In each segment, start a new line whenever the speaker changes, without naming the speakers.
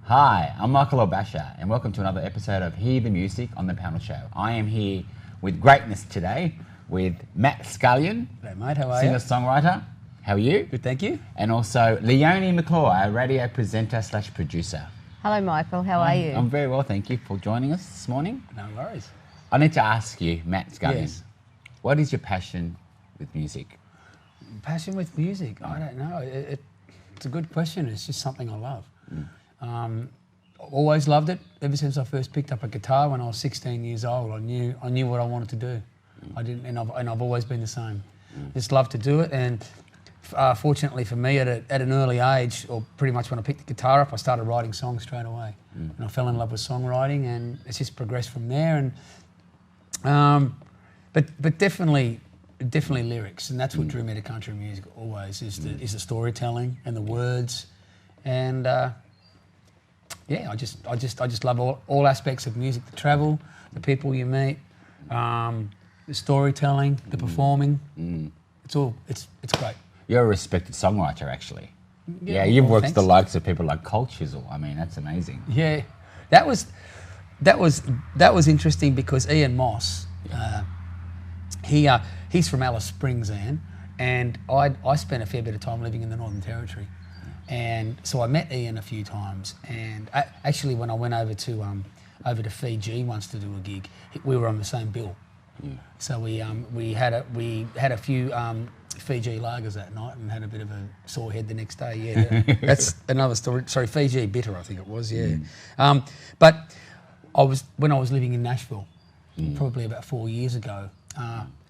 Hi, I'm Michael El-Bacha and welcome to another episode of Hear the Music on the Panel Show. I am here with greatness today with Matt Scullion.
Hello mate, how are you?
Singer-songwriter. How are you?
Good, thank you.
And also LEONIE MCCLURE, a radio presenter / producer.
Hello Michael, how are you?
I'm very well, thank you for joining us this morning.
No worries.
I need to ask you, Matt Scullion,
Yes.
what is your passion with music?
Passion with music? I don't know. It's a good question. It's just something I love. Always loved it. Ever since I first picked up a guitar when I was 16 years old, I knew what I wanted to do. And I've always been the same. Just loved to do it. And fortunately for me, at an early age, or pretty much when I picked the guitar up, I started writing songs straight away. And I fell in love with songwriting, and it's just progressed from there. And but definitely lyrics, and that's what drew me to country music always, is the storytelling and the words. And yeah, I just love all aspects of music: the travel, the people you meet, the storytelling, the performing. It's great.
You're a respected songwriter, actually.
Yeah,
you've
well,
worked
thanks.
with the likes of people like Cold Chisel. I mean, that's amazing.
Yeah, that was interesting because Ian Moss, he's from Alice Springs, and I spent a fair bit of time living in the Northern Territory, and so I met Ian a few times. And actually, when I went over to Fiji once to do a gig, we were on the same bill. So we had a few Fiji lagers that night and had a bit of a sore head the next day. Yeah, that's another story. Sorry, Fiji bitter, I think it was. Yeah, but when I was living in Nashville, probably about 4 years ago.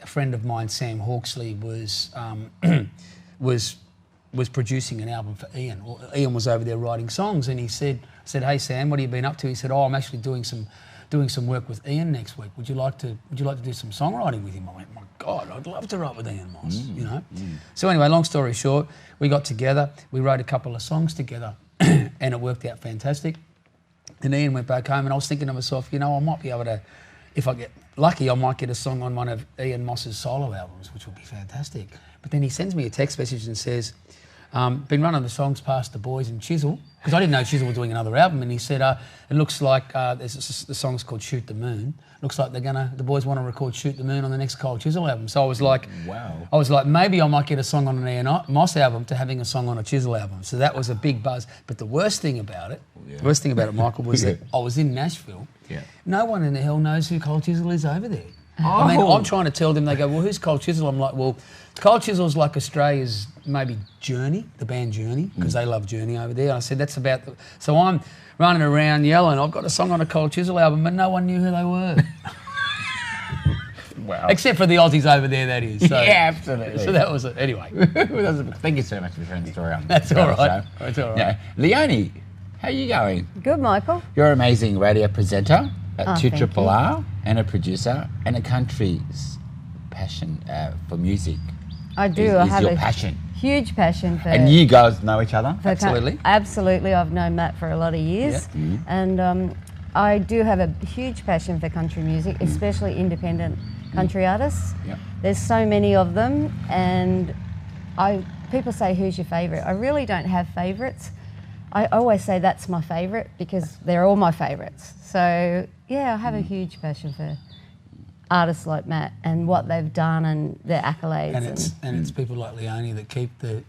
A friend of mine, Sam Hawksley, was producing an album for Ian. Well, Ian was over there writing songs, and he said, "Hey Sam, what have you been up to?" He said, "Oh, I'm actually doing some work with Ian next week. Would you like to do some songwriting with him?" I went, "My God, I'd love to write with Ian Moss." You know. So anyway, long story short, we got together. We wrote a couple of songs together, and it worked out fantastic. And Ian went back home, and I was thinking to myself, I might be able to, if I get lucky, I might get a song on one of Ian Moss's solo albums, which would be fantastic. But then he sends me a text message and says, been running the songs past the boys in Chisel, because I didn't know Chisel were doing another album, and he said, it looks like the song's called Shoot the Moon. Looks like the boys want to record Shoot the Moon on the next Cold Chisel album. So I was like,
wow.
I was like, maybe I might get a song on an Ian Moss album to having a song on a Chisel album. So that was a big buzz. But the worst thing about it, Michael, was that I was in Nashville.
Yeah.
No one in the hell knows who Cold Chisel is over there. I mean, I'm trying to tell them. They go, "Well, who's Cold Chisel?" I'm like, "Well, Cold Chisel's like Australia's maybe Journey, the band Journey, because they love Journey over there." I said, "That's about." So I'm running around yelling, "I've got a song on a Cold Chisel album," but no one knew who they were.
Wow.
Except for the Aussies over there, that is. So,
Yeah, absolutely.
So that was it. Anyway.
Thank you so much for sharing the story on
That's
the
all right.
show.
That's all right.
Yeah. LEONIE, how are you going?
Good, Michael.
You're an amazing radio presenter at
thank
2RRR and a producer, and a country's passion for music.
I do.
Is
I have
your
a
passion.
huge passion for.
And you guys know each other?
for
Absolutely.
Absolutely. I've known Matt for a lot of years, and I do have a huge passion for country music, especially independent country artists.
Yep.
There's so many of them, and people say, "Who's your favourite?" I really don't have favourites. I always say that's my favourite because they're all my favourites. So yeah, I have a huge passion for artists like Matt and what they've done and their accolades.
And it's people like LEONIE that keep the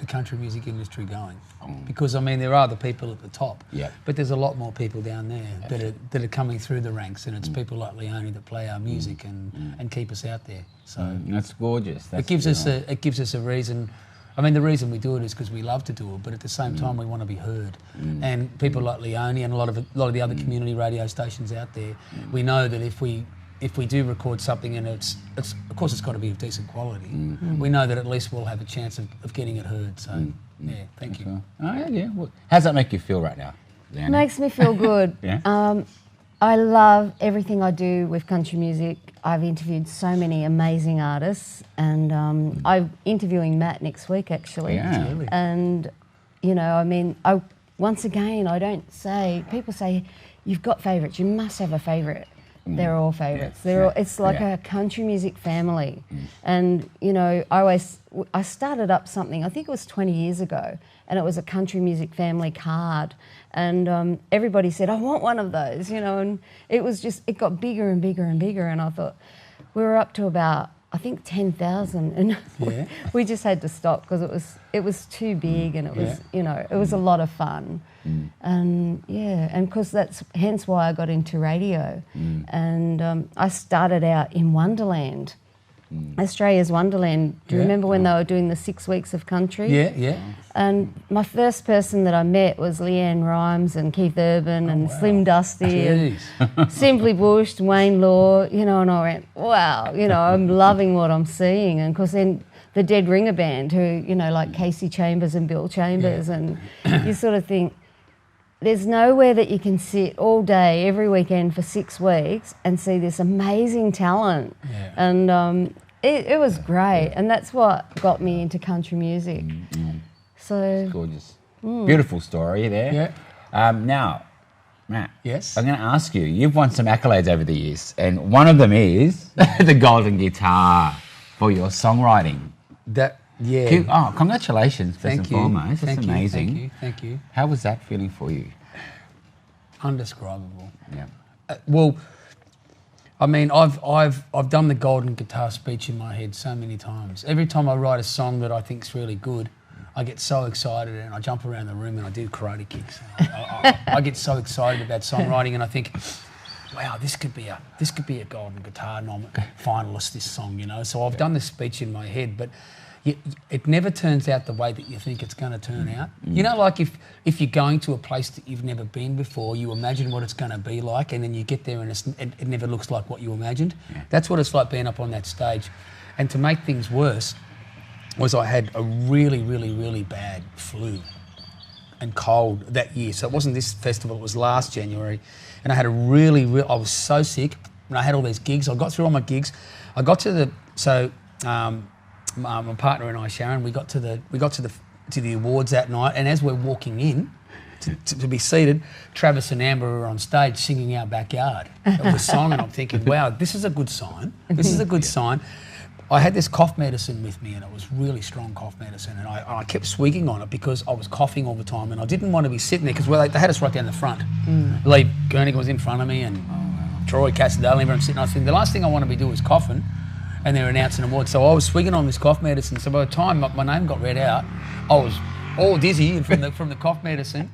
country music industry going. Because I mean, there are the people at the top, but there's a lot more people down there that are coming through the ranks, and it's people like LEONIE that play our music and keep us out there. So
That's gorgeous.
it gives us a reason. I mean, the reason we do it is because we love to do it, but at the same time, we want to be heard. And people like LEONIE and a lot of the other community radio stations out there, we know that if we do record something and it's of course it's got to be of decent quality, we know that at least we'll have a chance of getting it heard. So yeah, thank you.
Oh yeah. Well, how does that make you feel right now, LEONIE?
Makes me feel good.
Yeah.
I love everything I do with country music. I've interviewed so many amazing artists, and I'm interviewing Matt next week, actually.
Yeah.
Really?
And, I mean, once again, I don't say, people say, you've got favourites, you must have a favourite. they're all favourites. It's like a country music family. And, you know, I started up something, I think it was 20 years ago, and it was a country music family card. And everybody said, I want one of those, you know, and it got bigger and bigger and bigger. And I thought, we were up to about, I think 10,000, and we just had to stop because it was too big, and it was you know, it was a lot of fun, and and because that's hence why I got into radio, and I started out in Wonderland, Australia's Wonderland. Do you remember when they were doing the 6 weeks of country?
Yeah.
And my first person that I met was Leanne Rimes and Keith Urban and Slim Dusty and Simply Bush, Wayne Law, you know, and I went, wow, you know, I'm loving what I'm seeing. And of course then the Dead Ringer Band, who, you know, like Casey Chambers and Bill Chambers, and you sort of think, there's nowhere that you can sit all day, every weekend for 6 weeks and see this amazing talent. And it was great, and that's what got me into country music. So
gorgeous. Beautiful story there. Now, Matt,
Yes?
I'm going to ask you, you've won some accolades over the years, and one of them is the Golden Guitar for your songwriting. Congratulations, first and foremost. That's amazing.
Thank you.
How was that feeling for you?
Undescribable.
Yeah.
Well, I mean, I've done the Golden Guitar speech in my head so many times. Every time I write a song that I think's really good, I get so excited and I jump around the room and I do karate kicks. I get so excited about songwriting, and I think, wow, this could be a Golden Guitar finalist, this song, you know. So I've done this speech in my head, but it never turns out the way that you think it's going to turn out. You know, like if you're going to a place that you've never been before, you imagine what it's going to be like, and then you get there and it never looks like what you imagined. That's what it's like being up on that stage. And to make things worse was I had a really, really, really bad flu and cold that year. So it wasn't this festival, it was last January. And I had I was so sick, and I had all these gigs. I got through all my gigs. I got to my partner and I, Sharon, we got to the awards that night, and as we're walking in to be seated, Travis and Amber were on stage singing Our Backyard. It was a song, and I'm thinking, wow, this is a good sign. This is a good sign. I had this cough medicine with me, and it was really strong cough medicine, and I kept swigging on it because I was coughing all the time, and I didn't want to be sitting there because they had us right down the front. Lee Gernig was in front of me, and Troy Cassadale, everyone sitting. I was thinking, the last thing I want to be doing is coughing, and they're announcing awards. So I was swigging on this cough medicine. So by the time my name got read out, I was all dizzy from the cough medicine.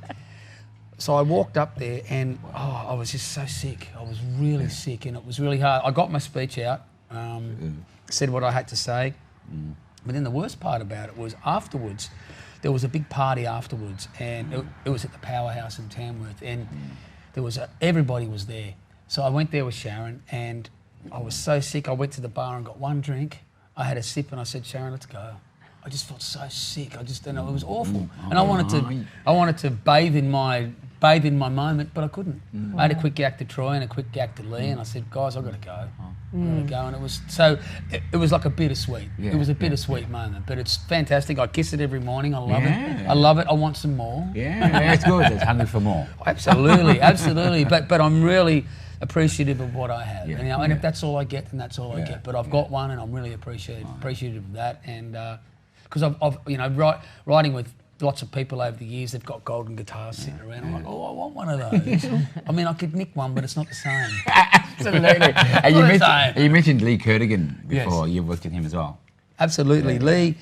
So I walked up there, and I was just so sick. I was really sick, and it was really hard. I got my speech out, said what I had to say. But then the worst part about it was afterwards, there was a big party afterwards, and it was at the Powerhouse in Tamworth, and everybody was there. So I went there with Sharon, and I was so sick. I went to the bar and got one drink. I had a sip, and I said, Sharon, let's go. I just felt so sick. It was awful, and I wanted to bathe in my moment, but I couldn't. I had a quick gag to Troy and a quick gag to Lee, and I said, guys, I've got to go. I've got to go, and it was like a bittersweet. It was a bittersweet moment, but it's fantastic. I kiss it every morning. I love it. I love it. I want some more.
Yeah, it's good. It's hungry for more.
Absolutely. But I'm really appreciative of what I have, and if that's all I get, then that's all I get. But I've got one, and I'm really appreciative of that, and because I've writing with lots of people over the years, they've got golden guitars sitting around. I'm like, I want one of those. I mean, I could nick one, but it's not the same.
Absolutely. And you mentioned Lee Kertigan before. You've worked with him as well.
Absolutely. Lee,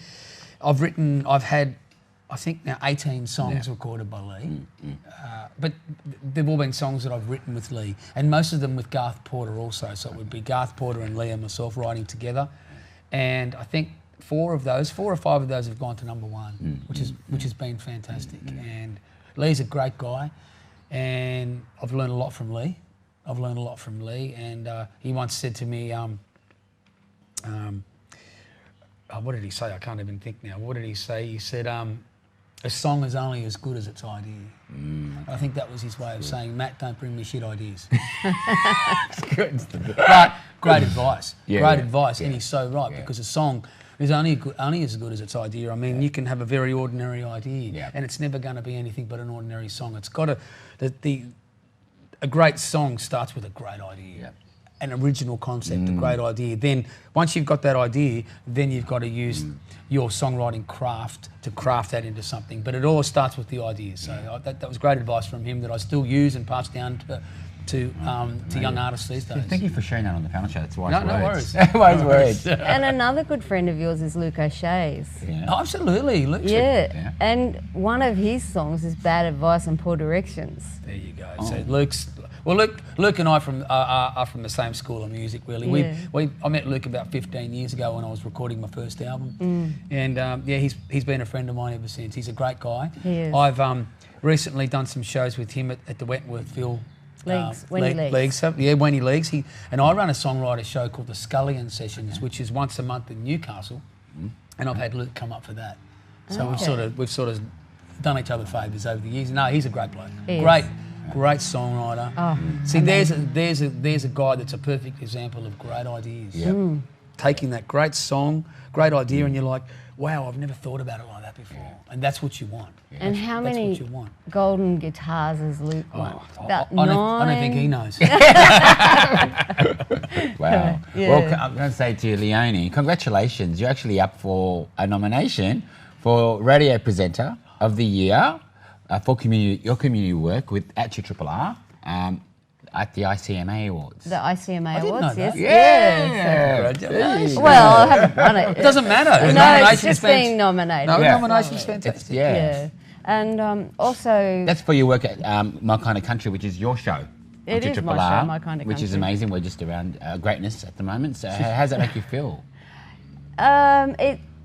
I've had, I think now 18 songs recorded by Lee. But they've all been songs that I've written with Lee, and most of them with Garth Porter also. So it would be Garth Porter and Lee and myself writing together. And I think 4 or 5 of those have gone to #1, which has been fantastic. And Lee's a great guy, and I've learned a lot from Lee. And he once said to me, what did he say? I can't even think now. What did he say? He said, a song is only as good as its idea. I think that was his way of saying, Matt, don't bring me shit ideas. But great advice. And he's so right, because a song is only as good as its idea. I mean, you can have a very ordinary idea, and it's never going to be anything but an ordinary song. It's got a great song starts with a great idea. an original concept, a great idea. Then once you've got that idea, then you've got to use your songwriting craft to craft that into something. But it all starts with the idea. So that was great advice from him that I still use and pass down to young artists these days.
Thank you for sharing that on the panel show. That's wise
No
words.
worries.
Wise words.
And another good friend of yours is Luke O'Shea's.
Yeah.
Oh, absolutely, Luke.
Yeah. And one of his songs is Bad Advice and Poor Directions.
There you go. So Luke and I are from the same school of music, really.
Yeah.
I met Luke about 15 years ago when I was recording my first album, and he's been a friend of mine ever since. He's a great guy.
He is.
I've recently done some shows with him at the Wentworthville
When He Leagues.
So, When He Leagues. And I run a songwriter show called the Scullion Sessions, which is once a month in Newcastle, and I've had Luke come up for that. So we've sort of done each other favours over the years. No, he's a great bloke. Great songwriter.
Oh,
see, there's a guy that's a perfect example of great ideas.
Yep.
Taking that great song, great idea, and you're like, wow, I've never thought about it like that before. And that's what you want.
And how
That's
many
what you want.
golden guitars has Luke won? About
I
9.
don't think he knows.
Wow.
Yeah.
Well, I'm going to say to you, Leonie, congratulations. You're actually up for a nomination for Radio Presenter of the Year for your community work at RRR at the ICMA Awards.
The ICMA
didn't
Awards,
know that.
yes.
Congratulations.
Well, I haven't won it.
It doesn't matter. The
No, it's
nomination's
just being nominated.
No,
Yeah.
nomination's fantastic.
Yeah. And also...
That's for your work at My Kind of Country, which is your show.
It is my show, My Kind of
Which is
Country.
amazing. We're just around greatness at the moment. So how does that make you feel?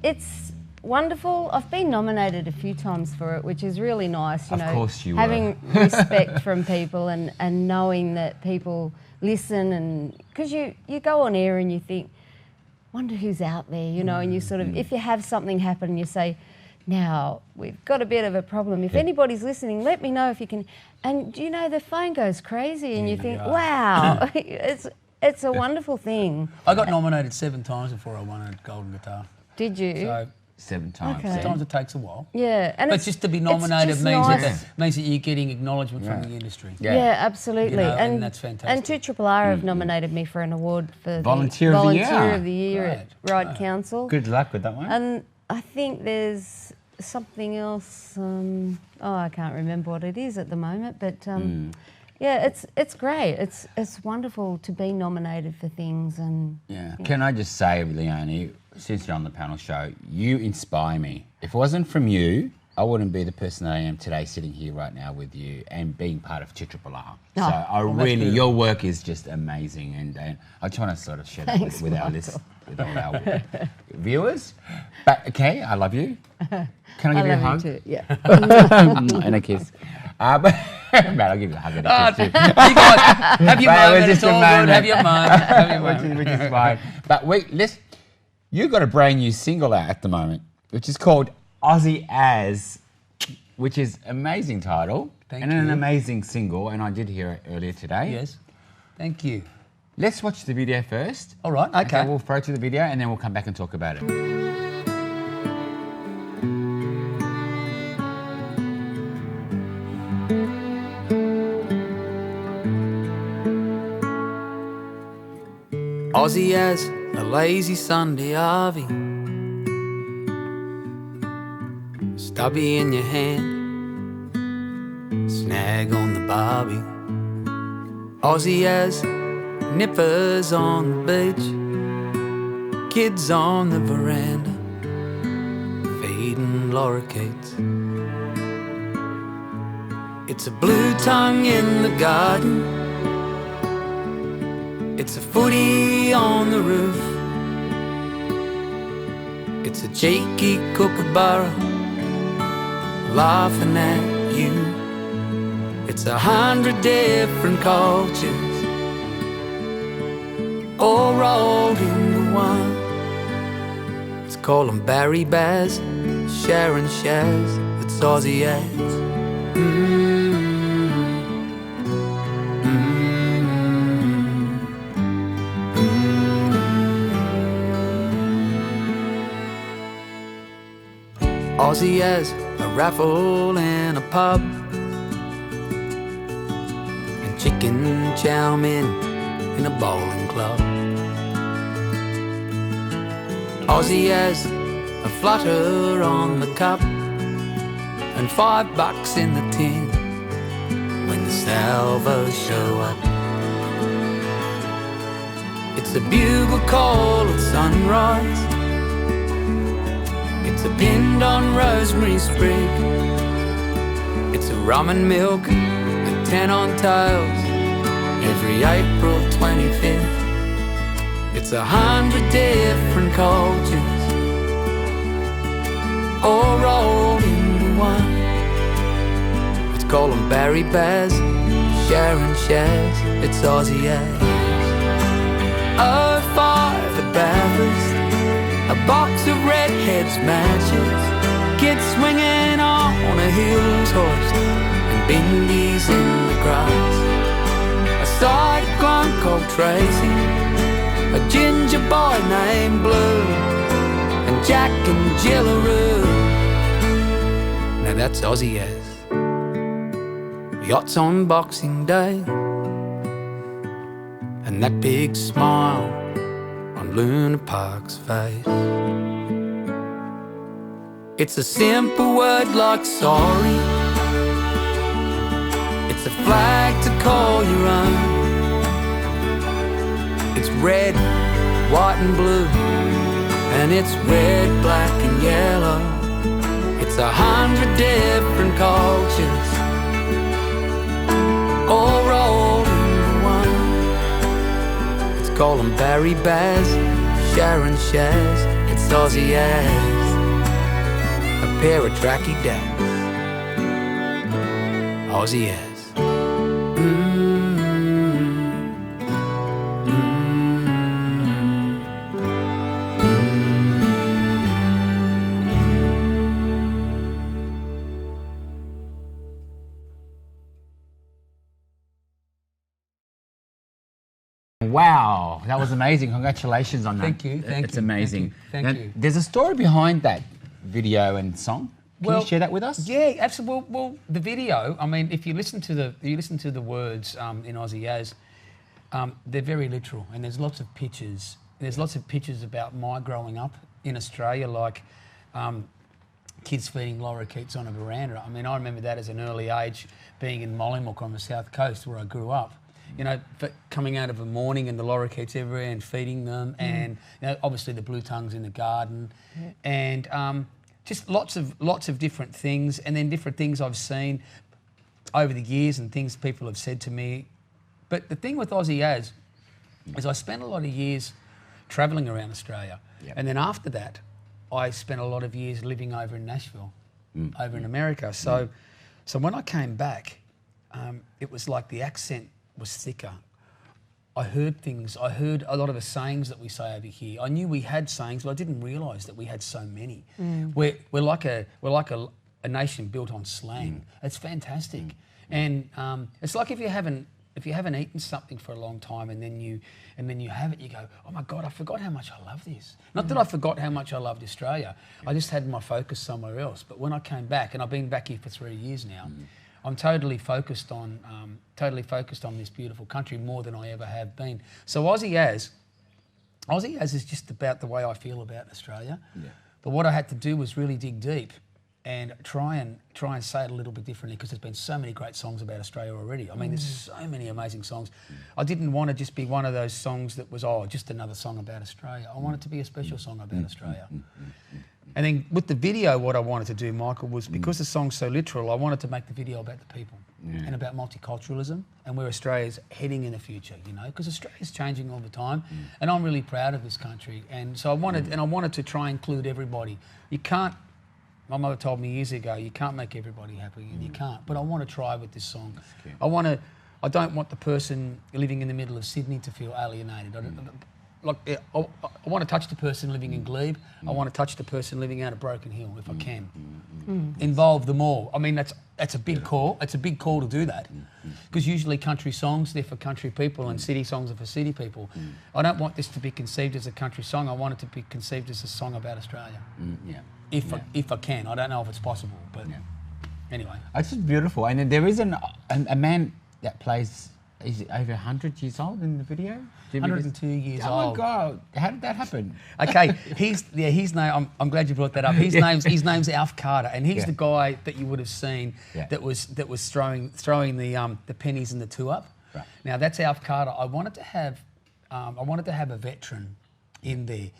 It's wonderful. I've been nominated a few times for it, which is really nice.
Of course you
having respect from people and knowing that people listen, and because you go on air and you think, wonder who's out there, and you sort of, if you have something happen and you say, now we've got a bit of a problem. If anybody's listening, let me know if you can. And the phone goes crazy, and you think, wow, it's a wonderful thing.
I got nominated 7 times before I won a golden guitar.
Did you?
So
7 times.
Okay.
eh?
sometimes it takes a while.
Yeah, and
But just to be nominated
just
means
nice.
that you're getting acknowledgement from the industry.
Yeah, absolutely.
And that's fantastic.
And 2RRR have nominated me for an award for
Volunteer
the
of the Year.
Volunteer of the Year at Ride Council.
Good luck with that one.
And I think there's something else. I can't remember what it is at the moment, but yeah, it's great. It's wonderful to be nominated for things. And
Yeah. Can I just say, Leonie, since you're on the panel show, you inspire me. If it wasn't from you, I wouldn't be the person that I am today, sitting here right now with you and being part of 2RRR. So I really, your work is just amazing, and I just want to sort of share that with our list, with all our viewers. But okay, I love you. Can I give you a hug?
too. Yeah.
And a kiss. Matt, I'll give you a hug and a kiss too.
You guys, have your
But it was
moment. It's
just a
all good.
moment.
Have your moment. Have your moment.
which is fine. But wait, you got a brand new single out at the moment, which is called Aussie As, which is an amazing title
Thank
an
you.
amazing single, and I did hear it earlier today.
Yes. Thank you.
Let's watch the video first.
All right. Okay.
We'll throw to the video and then we'll come back and talk about it.
Aussie as a lazy Sunday Arvie, stubby in your hand, snag on the barbie. Aussie as nippers on the beach, kids on the veranda, feeding lorikeets. It's a blue tongue in the garden, it's a footy on the roof, it's a cheeky kookaburra laughing at you. It's 100 different cultures all rolled into one. Let's call them Barry Baz, Sharon Shaz, it's Aussie As. Aussie as a raffle in a pub, and chicken chow mein
in a bowling club. Aussie As, a flutter on the cup, and $5 in the tin when the salvos show up. It's a bugle call at sunrise, it's a pinned on rosemary sprig, it's a rum and milk, a 10 on tails, every April 25th. It's 100 different cultures, all rolled into one. Let's call them Barry Baz, Sharon Shaz, it's Aussie As. 05 at Bathurst, a box of redheads matches, kids swinging on a Hills horse, and bindies in the grass. A cyclone called Tracy, a ginger boy named Blue, and Jack and Jillaroo. Now that's Aussie As. Yachts on Boxing Day, and that big smile on Luna Park's face. It's a simple word like sorry, it's a flag to call your own. It's red, white and blue, and it's red, black and yellow. It's 100 different cultures, all rolled into one. Let's call them Barry Baz, Sharon Shaz, it's Aussie As. A pair of tracky dads, Aussie As.
Wow, that was amazing. Congratulations on that.
Thank you.
It's amazing.
Thank you.
There's a story behind that video and song. Can you share that with us?
Yeah, absolutely. Well, the video, I mean, if you listen to the words in Aussie As, they're very literal, and there's lots of pictures. There's lots of pictures about my growing up in Australia, like kids feeding lorikeets on a veranda. I mean, I remember that as an early age, being in Mollymook on the south coast where I grew up. You know, coming out of a morning and the lorikeets everywhere and feeding them, and you know, obviously the blue tongues in the garden, and just lots of different things, and then different things I've seen over the years and things people have said to me. But the thing with Aussie As is I spent a lot of years travelling around Australia, and then after that, I spent a lot of years living over in Nashville, over in America. So when I came back, it was like the accent was thicker. I heard things. I heard a lot of the sayings that we say over here. I knew we had sayings, but I didn't realise that we had so many. We're like a nation built on slang. It's fantastic, and it's like if you haven't eaten something for a long time and then you have it, you go, oh my God, I forgot how much I love this. Not that I forgot how much I loved Australia. I just had my focus somewhere else. But when I came back, and I've been back here for 3 years now. I'm totally focused on this beautiful country more than I ever have been. So Aussie As is just about the way I feel about Australia. Yeah. But what I had to do was really dig deep and try and say it a little bit differently, because there's been so many great songs about Australia already. I mean, there's so many amazing songs. I didn't want to just be one of those songs that was, just another song about Australia. I want it to be a special song about Australia. And then with the video, what I wanted to do, Michael, was because the song's so literal, I wanted to make the video about the people and about multiculturalism and where Australia's heading in the future, you know, because Australia's changing all the time, and I'm really proud of this country. And so I wanted to try and include everybody. You can't, my mother told me years ago, you can't make everybody happy, and you can't. But I want to try with this song. I don't want the person living in the middle of Sydney to feel alienated. I want to touch the person living in Glebe. I want to touch the person living out of Broken Hill, if I can. Involve them all. I mean, that's a big call. It's a big call to do that, because usually country songs, they're for country people, and city songs are for city people. I don't want this to be conceived as a country song. I want it to be conceived as a song about Australia. If I can. I don't know if it's possible, but anyway.
It's just beautiful. And there is a man that plays Is it over 100 years old in the video?
102 years
old.
old.
Oh my God! How did that happen?
Okay, his name. I'm glad you brought that up. His name's Alf Carter, and he's the guy that you would have seen that was throwing the pennies and the two up.
Right.
Now that's Alf Carter. I wanted to have a veteran in there.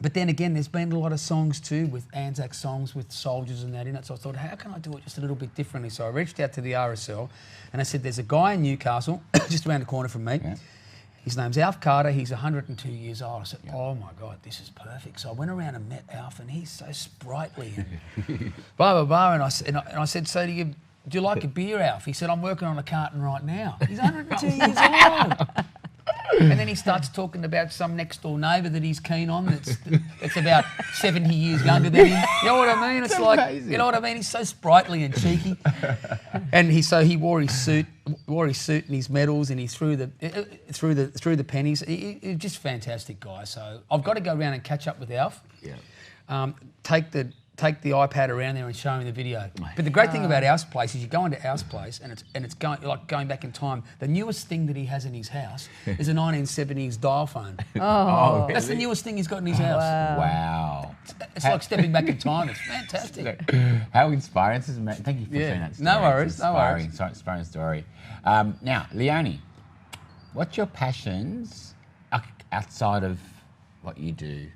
But then again, there's been a lot of songs too, with Anzac songs with soldiers and that in it. So I thought, how can I do it just a little bit differently? So I reached out to the RSL and I said, there's a guy in Newcastle, just around the corner from me. Yeah. His name's Alf Carter. He's 102 years old. I said, oh my God, this is perfect. So I went around and met Alf, and he's so sprightly and blah, blah, blah. And I said, so do you like a beer, Alf? He said, I'm working on a carton right now. He's 102 years old. And then he starts talking about some next door neighbour that he's keen on that's about 70 years younger than him. You know what I mean? It's like, amazing. You know what I mean? He's so sprightly and cheeky. And he wore his suit and his medals, and he threw the pennies. He's just a fantastic guy. So I've got to go around and catch up with Alf. Yeah. Take the iPad around there and show him the video. But the great thing about Alf's place is you go into Alf's place and it's going back in time. The newest thing that he has in his house is a 1970s dial phone.
Oh,
that's the newest thing he's got in his house.
Wow.
It's like stepping back in time. It's fantastic.
How inspiring. This is Thank you for sharing that story.
No worries.
Inspiring story. Now, Leonie, what's your passions outside of what you do?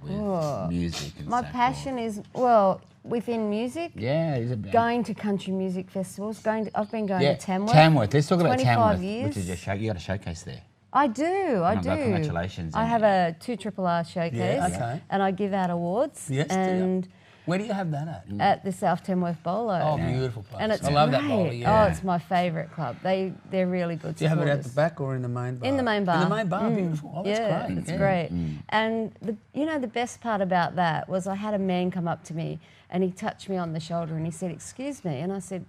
With music and
my
so
passion
forth.
is, within music.
Yeah, is it
going to country music festivals. I've been going to Tamworth.
Tamworth. Let's talk about
25
Tamworth,
years.
which is you got a showcase there.
I do.
Congratulations.
I have a 2RRR showcase, and I give out awards.
Yes,
and
where do you have that at?
At the South Tamworth Bowler.
Oh, beautiful place.
And it's
I love that bowler.
Yeah. Oh, it's my favourite club. They're really good.
Do you have it at the back or in the main bar?
In the main bar.
In the main bar, beautiful. Oh, that's great.
It's great. And the best part about that was I had a man come up to me and he touched me on the shoulder and he said, "Excuse me," and I said,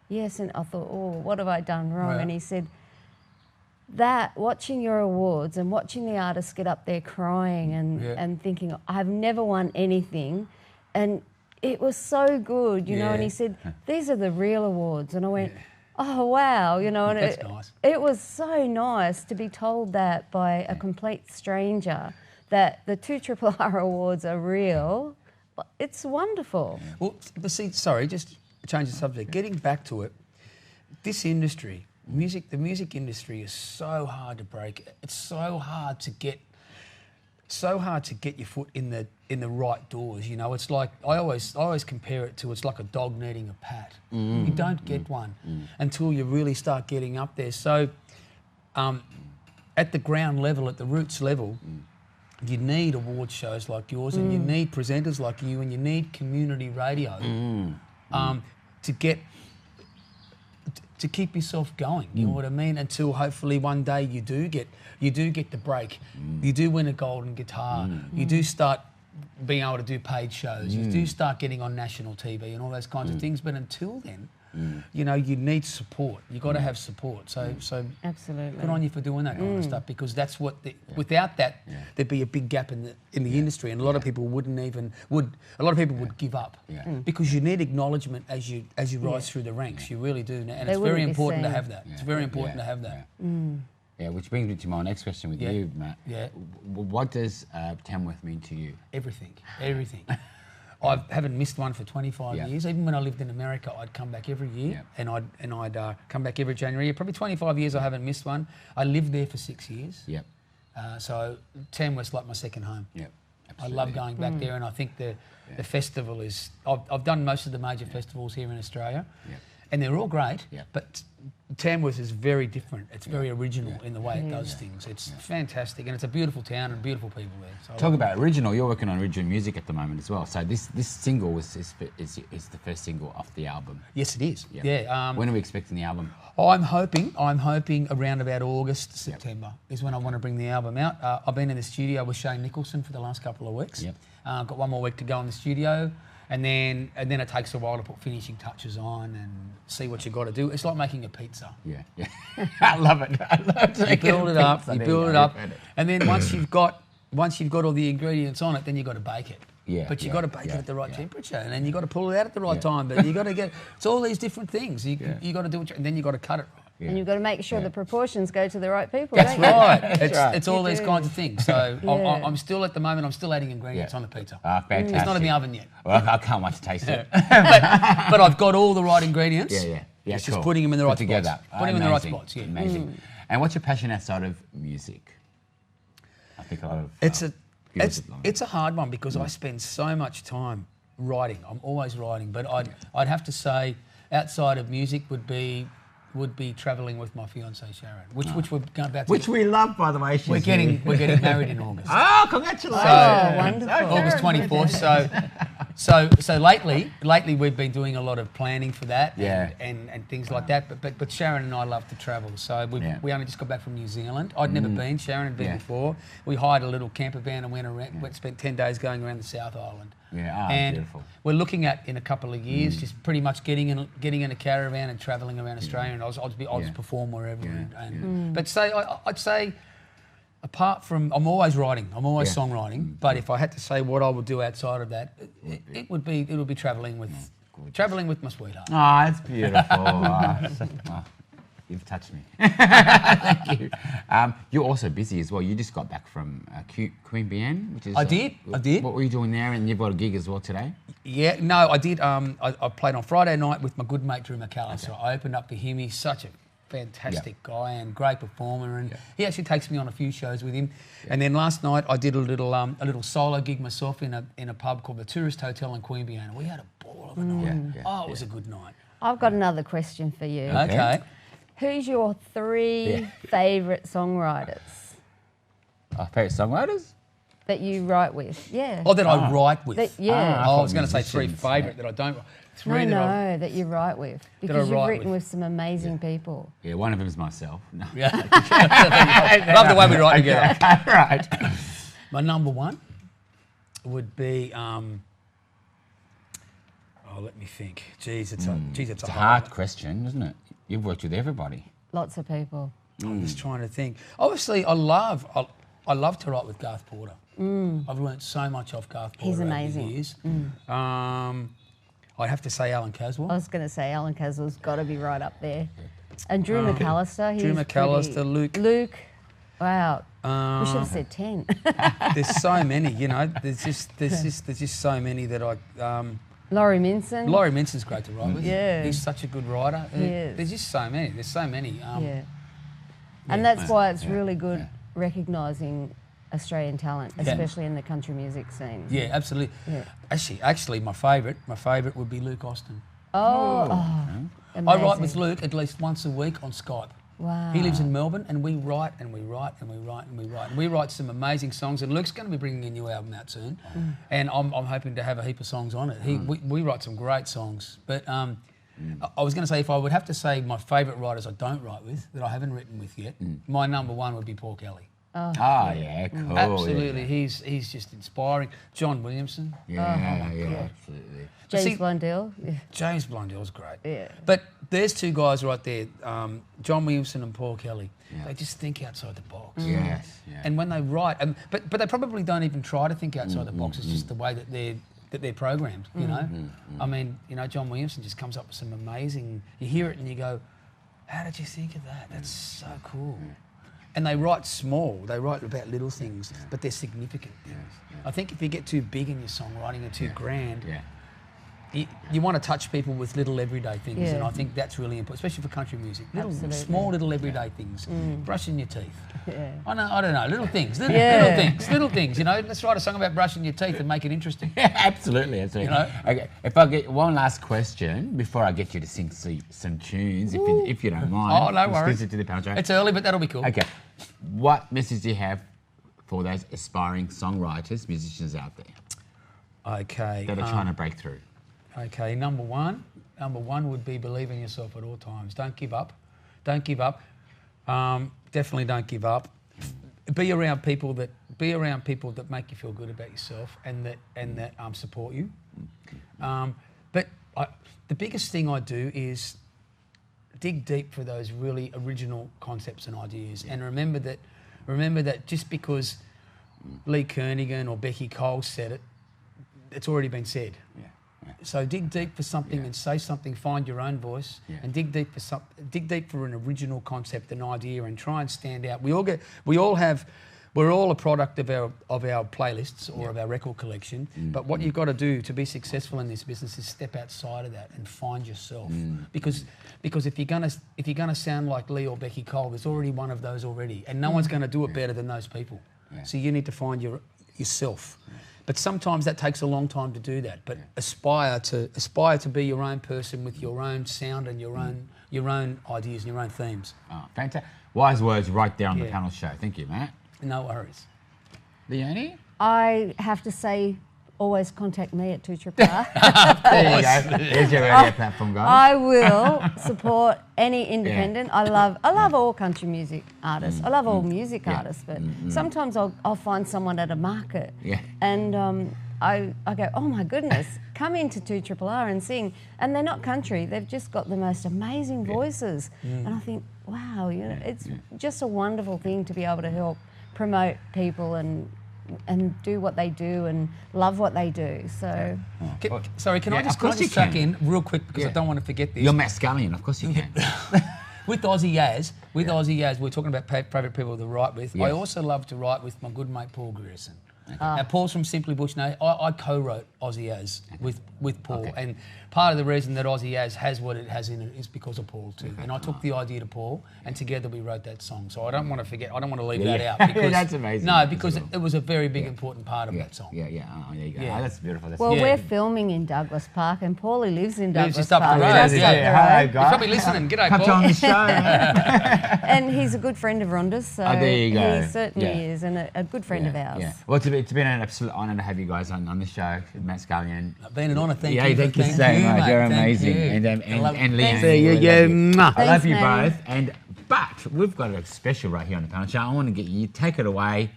"Yes," and I thought, "Oh, what have I done wrong?"
Right.
And he said, that watching your awards and watching the artists get up there crying and thinking, I've never won anything, and it was so good, you know. And he said, these are the real awards, and I went, oh wow, you know. And
that's nice.
It was so nice to be told that by a complete stranger, that the 2RRR awards are real. It's wonderful.
Well, but see, sorry, just to change the subject. Getting back to it, this industry. The music industry is so hard to break. It's so hard to get your foot in the right doors. You know, it's like I always compare it to, it's like a dog needing a pat. You don't get one until you really start getting up there. So, at the ground level, at the roots level, you need award shows like yours, and you need presenters like you, and you need community radio to keep yourself going, you know what I mean? Until hopefully one day you do get the break, you do win a golden guitar, you do start being able to do paid shows, you do start getting on national TV and all those kinds of things. But until then, you know, you need support. You've got to have support. So
absolutely,
good on you for doing that kind of stuff, because that's what without that there'd be a big gap in the industry, and a lot of people would give up because you need acknowledgement as you rise through the ranks. You really do, and it's very important to have that. It's very important to have that.
Yeah, which brings me to my next question with you, Matt. Yeah. What does Tamworth mean to you?
Everything. I haven't missed one for 25 years. Even when I lived in America, I'd come back every year, and I'd come back every January. Probably 25 years I haven't missed one. I lived there for 6 years. Yep. So Tamworth's like my second home. Yep. Absolutely. I love going back there, and I think the festival is. I've done most of the major festivals here in Australia, and they're all great. But Tamworth is very different. It's very original in the way it does things. It's fantastic, and it's a beautiful town and beautiful people there. So
talk about original. You're working on original music at the moment as well. So this single is the first single off the album.
Yes, it is. Yeah.
When are we expecting the album?
I'm hoping around about August, September is when I want to bring the album out. I've been in the studio with Shane Nicholson for the last couple of weeks. Yep. Got one more week to go in the studio. And then it takes a while to put finishing touches on and see what you got to do. It's like making a pizza.
Yeah. I love it.
You build it up, and then once you've got all the ingredients on it, then you've got to bake it. Yeah. But you've got to bake it at the right temperature, and then you've got to pull it out at the right time. But you got to it's all these different things. You got to do it, and then you've got to cut it right.
Yeah.
And you've got to make sure
Yeah.
the proportions go to the right people.
That's
don't you?
right. It's all
You
these
do.
kinds of things. So
Yeah.
I'm still at the moment. I'm still adding ingredients on the pizza.
Fantastic.
It's not in the oven yet.
Well, I can't wait to taste it.
But I've got all the right ingredients.
Yeah.
It's
Cool.
just putting them in the
Put
right
together.
spots. Putting them in the right
Amazing.
spots. Yeah.
Amazing. And what's your passion outside of music? I think a lot of
It's a hard one because I spend so much time writing. I'm always writing, but I'd have to say outside of music would be travelling with my fiancée Sharon, which we're going about to
which we love, by the way.
we're getting married in August.
Oh, congratulations!
Oh, wonderful.
August 24th. So lately we've been doing a lot of planning for that and things like that. But Sharon and I love to travel. So we only just got back from New Zealand. I'd never been. Sharon had been before. We hired a little camper van and went around. Spent 10 days going around the South Island.
Yeah,
and
beautiful.
we're looking at in a couple of years just pretty much getting in a caravan and travelling around Australia. And I'll just perform wherever. But I'd say. Apart from, I'm always writing, I'm always songwriting. But if I had to say what I would do outside of that, it would be travelling with my sweetheart.
Oh, it's beautiful. You've touched me. Thank you. You're also busy as well. You just got back from Queanbeyan, which is...
I did.
What were you doing there? And you've got a gig as well today?
Yeah, no, I did. I played on Friday night with my good mate Drew McCullough. So I opened up for him. He's such a fantastic guy and great performer, and he actually takes me on a few shows with him. And then last night I did a little solo gig myself in a pub called the Tourist Hotel in Queanbeyan. We had a ball of a night. It was a good night.
I've got another question for you.
Okay.
Who's your three favourite songwriters
Our favourite songwriters?
that you write with? Yeah.
Oh, that I write with.
Yeah.
I was going to say three favourite that I don't. Three
that you write with, because you've
write
written with some amazing people.
Yeah, one of them is myself. No.
Yeah. Love the way we write together.
Right.
My number one would be. Let me think. Geez, it's a
Hard question, isn't it? You've worked with everybody.
Lots of people.
I'm just trying to think. Obviously, I love to write with Garth Porter. I've learnt so much off Garth Porter.
He's amazing.
Over the years. I'd have to say Alan Caswell.
I was going to say Alan Caswell's got to be right up there. And Drew McAllister.
Drew McAllister,
Luke. Wow. We should have said 10.
There's so many, There's just so many that I.
Laurie Minson.
Laurie Minson's great to write with.
Yeah.
He's such a good writer.
Yes.
There's just so many. There's so many.
And that's why it's really good recognising Australian talent, especially in the country music scene.
Yeah, absolutely.
Yeah.
Actually, my favourite would be Luke Austin.
Amazing.
I write with Luke at least once a week on Skype.
Wow.
He lives in Melbourne, and we write and we write and we write and we write. And we write some amazing songs, and Luke's going to be bringing a new album out soon, and I'm hoping to have a heap of songs on it. We write some great songs, but I was going to say, if I would have to say my favourite writers I don't write with, that I haven't written with yet, my number one would be Paul Kelly.
Oh, yeah, cool.
Absolutely,
Yeah.
he's just inspiring. John Williamson.
Yeah, absolutely.
James Blundell. Yeah.
James Blundell's great.
Yeah.
But there's two guys right there, John Williamson and Paul Kelly. They just think outside the box.
Yes. Yeah.
And when they write, but they probably don't even try to think outside the box. It's just the way that they're programmed. I mean, John Williamson just comes up with some amazing. You hear it and you go, "How did you think of that? That's so cool." And they write small. They write about little things, but they're significant. I think if you get too big in your songwriting and too grand. You want to touch people with little everyday things, and I think that's really important, especially for country music. Small little everyday things. Brushing your teeth.
Yeah.
I don't know, little things. Little things. Let's write a song about brushing your teeth and make it interesting.
Absolutely. Okay, if I get one last question before I get you to sing some tunes, if you don't mind.
Oh, no worries.
To the panel show.
It's early, but that'll be cool.
Okay. What message do you have for those aspiring songwriters, musicians out there
Okay.
that are trying to break through?
Okay, number one would be believe in yourself at all times. Don't give up. Definitely don't give up. Be around people that make you feel good about yourself and that support you. But the biggest thing I do is dig deep for those really original concepts and ideas, and remember that just because Lee Kernaghan or Becky Cole said it, it's already been said. So dig deep for something and say something. Find your own voice and dig deep for dig deep for an original concept, an idea, and try and stand out. We're all a product of our playlists or of our record collection. But what you've got to do to be successful in this business is step outside of that and find yourself. Because if you're gonna sound like Lee or Becky Cole, there's already one of those already, and no one's going to do it better than those people. So you need to find yourself. But sometimes that takes a long time to do that. But aspire to be your own person with your own sound and your own ideas and your own themes.
Oh, fantastic. Wise words right there on the panel show. Thank you, Matt.
No worries.
Leonie?
I have to say, always contact me at 2RR.
There you go. There's your radio platform, guys.
I will support any independent. I love all country music artists. I love all music artists, but sometimes I'll find someone at a market and I go, oh my goodness, come into 2RR and sing. And they're not country, they've just got the most amazing voices. And I think, wow, it's just a wonderful thing to be able to help promote people and do what they do and love what they do. So,
can I just chuck in real quick because I don't want to forget this.
You're Matt Scullion, of course you can.
With Aussie As, we're talking about favourite people to write with. I also love to write with my good mate Paul Grierson. Now, Paul's from Simply Bush. Now, I co-wrote Aussie As with Paul, and part of the reason that Aussie As has what it has in it is because of Paul too. And I took the idea to Paul, and together we wrote that song. So I don't want to forget. I don't want to leave that out. Because,
that's amazing.
No, because it was a very big important part of that song.
Oh, there you go. Oh, that's beautiful.
We're filming in Douglas Park, and Paulie lives in Douglas
just up
Park.
the road.
Hello, guys.
He's probably listening. G'day,
Come
Paul.
on the show.
And he's a good friend of Rhonda's, so
there you go.
he certainly is, and a good friend of ours.
Yeah. Well, it's been an absolute honour to have you guys on the show, Matt Scullion.
Been an honour. Thank you.
Thank you so much. You're amazing. And Leanne. I love you both. But we've got a special right here on the panel show. I want to get you, take it away.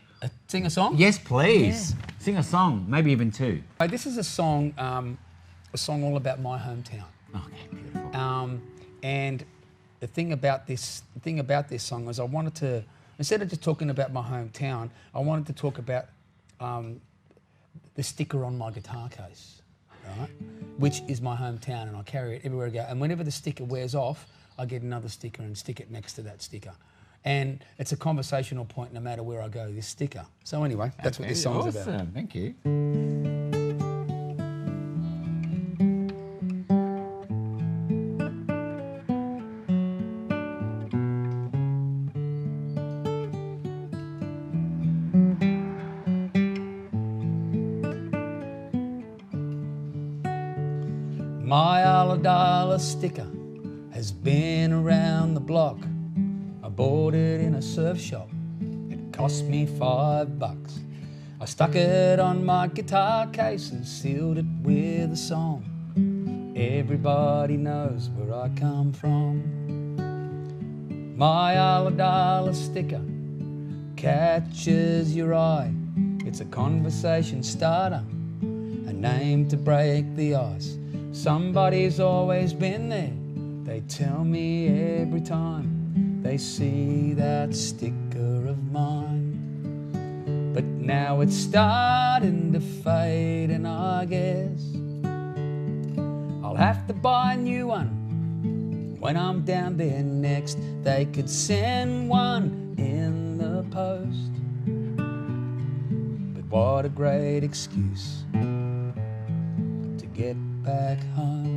Sing a song?
Yes, please. Sing a song, maybe even two.
This is a song all about my hometown.
Okay, beautiful.
And the thing about this song is I wanted to, instead of just talking about my hometown, I wanted to talk about the sticker on my guitar case, right? Which is my hometown, and I carry it everywhere I go. And whenever the sticker wears off, I get another sticker and stick it next to that sticker. And it's a conversational point no matter where I go, this sticker. So anyway, that's what this song's about.
Awesome, thank you.
My $1 sticker has been around the block. I bought it in a surf shop. It cost me $5. I stuck it on my guitar case and sealed it with a song. Everybody knows where I come from. My $1 sticker catches your eye. It's a conversation starter, a name to break the ice. Somebody's always been there, they tell me every time they see that sticker of mine. But now it's starting to fade, and I guess I'll have to buy a new one when I'm down there next. They could send one in the post, but what a great excuse to get back home.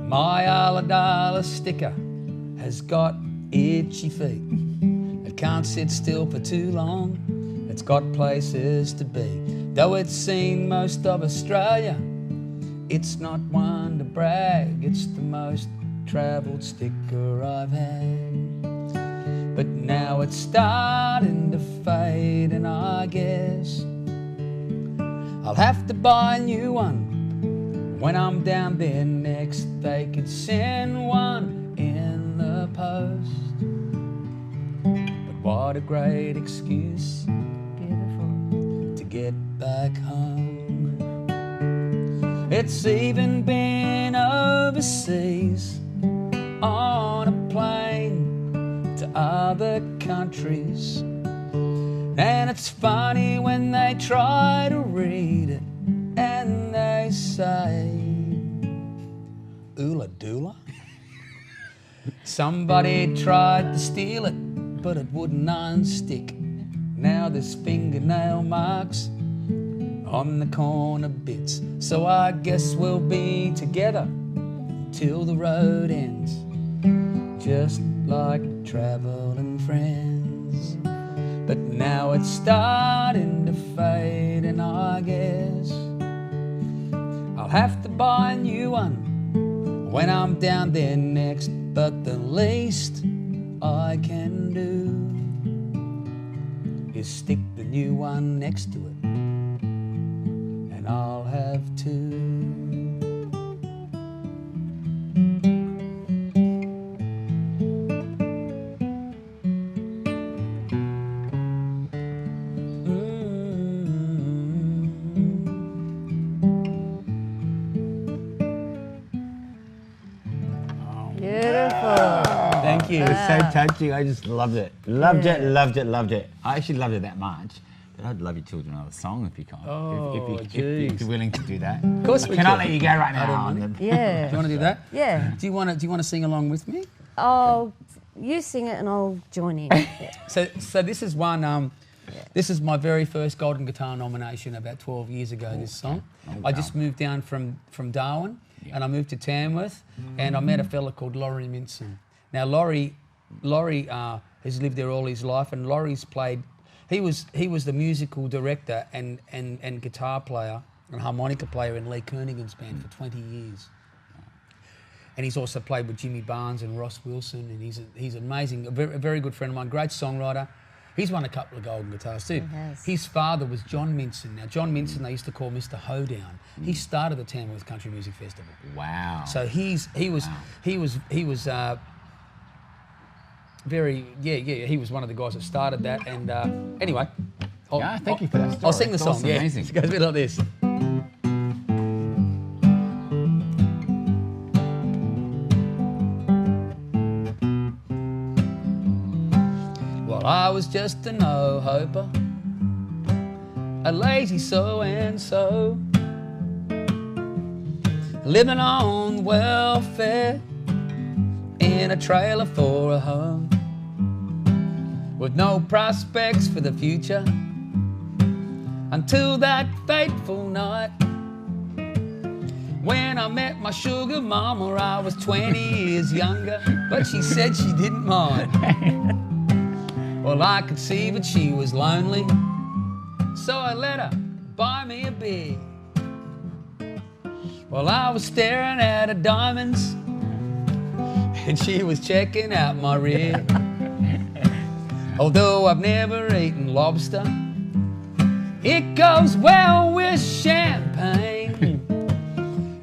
My $1 sticker has got itchy feet. It can't sit still for too long. It's got places to be. Though it's seen most of Australia, it's not one to brag. It's the most travelled sticker I've had. But now it's starting to fade, and I guess I'll have to buy a new one when I'm down there next. They could send one in the post, but what a great excuse to get back home. It's even been overseas on a plane to other countries. And it's funny when they try to read it and they say, oola doola. Somebody tried to steal it, but it wouldn't unstick. Now there's fingernail marks on the corner bits. So I guess we'll be together till the road ends, just like traveling friends. But now it's starting to fade, and I guess I'll have to buy a new one when I'm down there next. But the least I can do is stick the new one next to it, and I'll have two.
Thank you.
It was so touching. I just loved it. Loved it. I actually loved it that much. But I'd love you to do another song if you can. If you're willing to do that.
Of course we can.
Can I let you go right now?
Yeah.
Do you want to do that?
Yeah.
Do you want to sing along with me?
Oh, you sing it and I'll join in.
So this is one. This is my very first Golden Guitar nomination about 12 years ago. This song. I just moved down from Darwin, and I moved to Tamworth, and I met a fella called Laurie Minson. Now Laurie has lived there all his life, and Laurie's played. He was the musical director and guitar player and harmonica player in Lee Kernaghan's band for 20 years. And he's also played with Jimmy Barnes and Ross Wilson, and he's amazing, a very good friend of mine, great songwriter. He's won a couple of golden guitars too. His father was John Minson. Now John Minson they used to call Mr. Hoedown. He started the Tamworth Country Music Festival. Wow. So he was very he was one of the guys that started that. And anyway,
thank you for that story.
I'll sing the song.
Awesome. Amazing.
It goes a bit like this. Well, I was just a no-hoper, a lazy so-and-so, living on welfare in a trailer for a home, with no prospects for the future, until that fateful night when I met my sugar mama. I was 20 years younger, but she said she didn't mind. Well, I could see that she was lonely, so I let her buy me a beer. Well, I was staring at her diamonds, and she was checking out my rear. Although I've never eaten lobster, it goes well with champagne.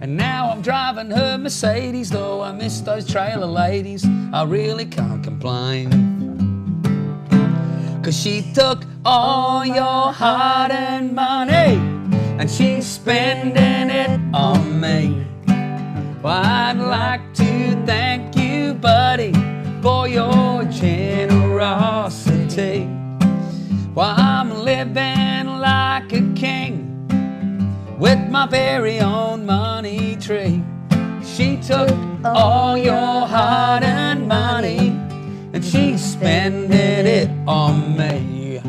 And now I'm driving her Mercedes, though I miss those trailer ladies, I really can't complain. 'Cause she took all your hard-earned money and she's spending it on me. Well, I'd like to thank you, buddy, for your generosity. Well, I'm living like a king with my very own money tree. She took all your hard-earned money and she's spending it on me.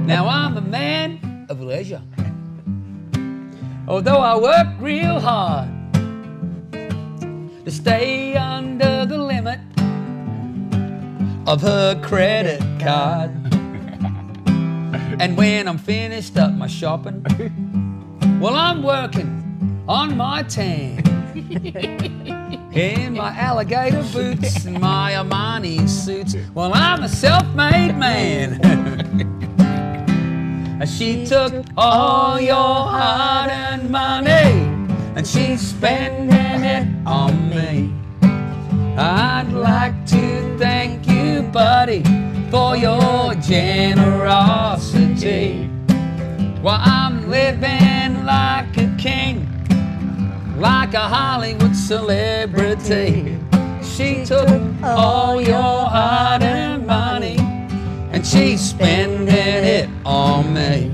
Now I'm a man of leisure, although I work real hard to stay under the limit of her credit card. And when I'm finished up my shopping, well, I'm working on my tan in my alligator boots and my Armani suits. Well, I'm a self-made man. She took all your hard-earned money and she's spending it on me. I'd like to thank you, buddy, for your generosity. Well, I'm living like a king, like a Hollywood celebrity. She took all your hard-earned money and she's spending it on me.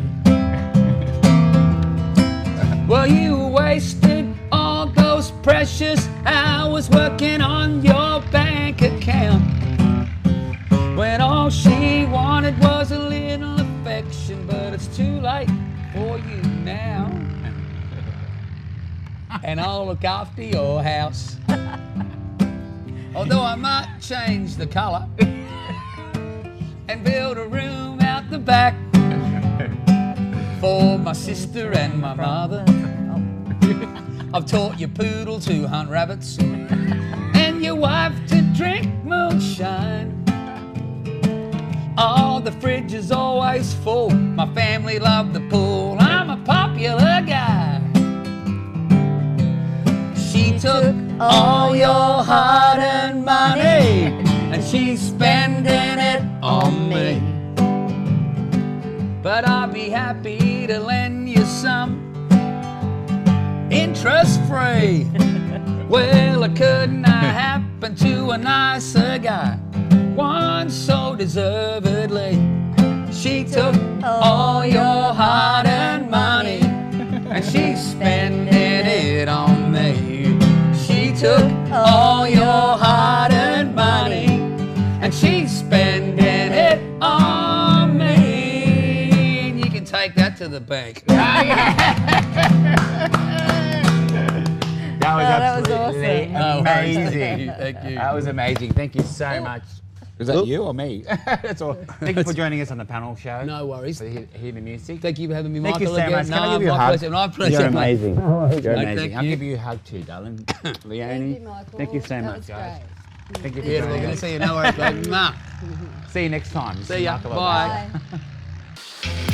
Well, you wasted all those precious hours working on your bank account, when all she wanted was a little affection, but it's too late for you now. And I'll look after your house, although I might change the colour and build a room out the back for my sister and my mother. I've taught your poodle to hunt rabbits and your wife to drink moonshine. Oh, the fridge is always full, my family love the pool, I'm a popular guy. She took all your hard-earned money and she's spending it on me. But I'll be happy to lend you some interest-free. Well, it could not happen to a nicer guy, one so deservedly. She took all your hard-earned money and she's spending it on me. She took all your hard-earned money and she's spending it on me. And you can take that to the bank.
That was
absolutely
amazing.
Thank you.
That was amazing. Thank you so much. Was that you or me? That's all. Thank you for joining us on the panel show.
No worries.
For hear the music.
Thank you for having me,
Thank
Michael.
you so much.
Again.
Can I give you a
my
hug?
pleasure. My pleasure.
You're
mate.
amazing. You're
Thank
amazing. I'll
you.
give you a hug too, darling. Leonie.
Thank you, Michael.
Thank you so
That
much,
was
guys.
great.
Thank you for
Beautiful.
joining
Good to
us.
see you. No worries, babe. Mwah.
See you next time.
See ya.
Michael
Bye.
El-Bacha.
Bye.